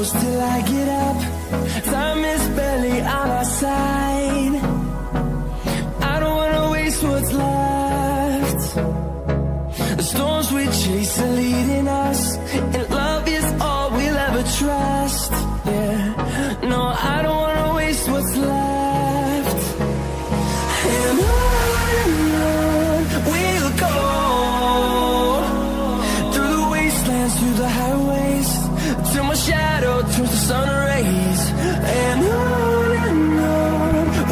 close till I get up. Time is barely on our side. I don't wanna waste what's left. The storms we chase are leading us, and love is all we'll ever trust. Yeah, no, I don't wanna waste what's left. And on we'll go, through the wastelands, through the highways, till my shadow turns to sun rays. And on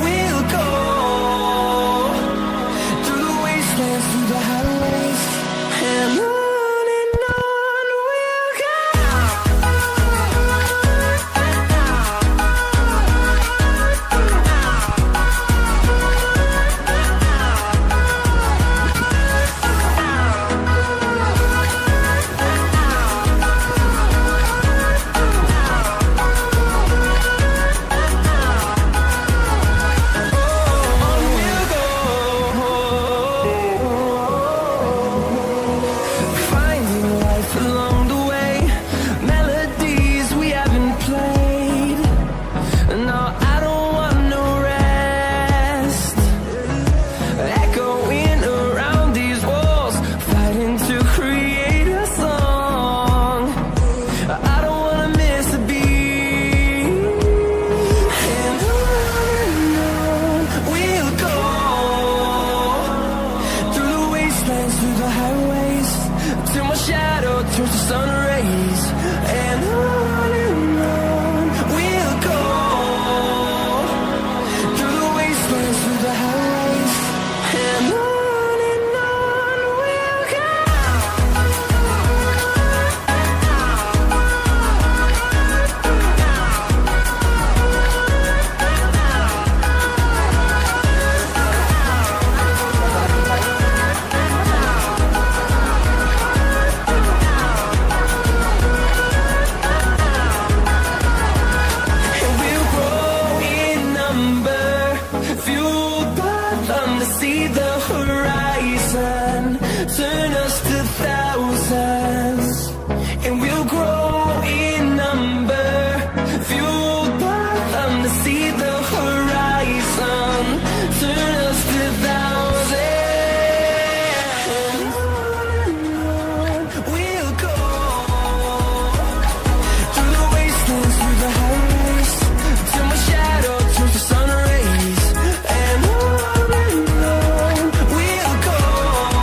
we'll go, through the wastelands, through the highways, and on we'll go. Through the highways, till my shadow turns to sun rays. And on we'll go, through the wastelands, through the highways, and on we'll go. Fueled by them to see the horizon. Turn